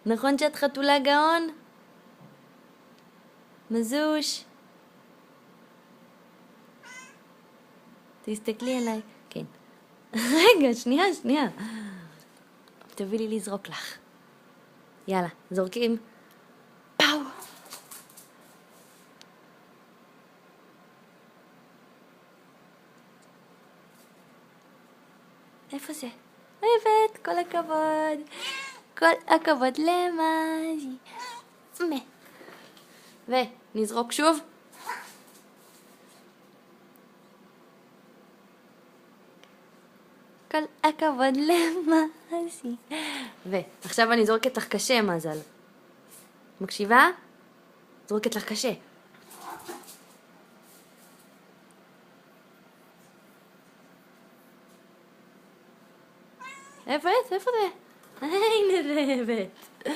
נכון שאת חתולה גאון? מזוש. תסתכלי עליי. כן. רגע, שנייה. תביא לי לזרוק לך. יאללה, זורקים. פאו! איפה זה? אוהבת, כל הכבוד. כל הכבוד למאזי. ונזרוק שוב. כל הכבוד למאזי. ועכשיו אני זורקת לך קשה, מזל. מקשיבה? זורקת לך קשה. איפה זה? הנה רעבת.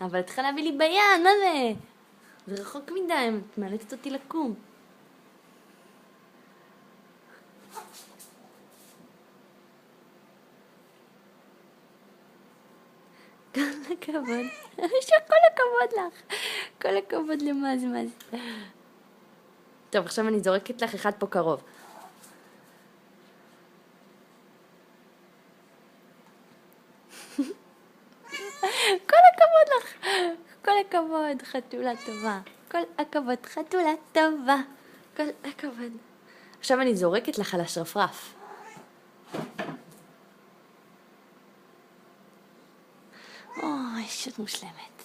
אבל את צריכה להביא לי ביד, מה זה? זה רחוק מדי, את מאלצת אותי לקום. כל הכבוד. כל הכבוד לך. כל הכבוד למז. טוב, עכשיו אני זורקת לך אחד פה קרוב. כל הכבוד לך. כל הכבוד, חתולה טובה. כל הכבוד, חתולה טובה. כל הכבוד. עכשיו אני זורקת לך על השרפרף. אוי, שאת מושלמת.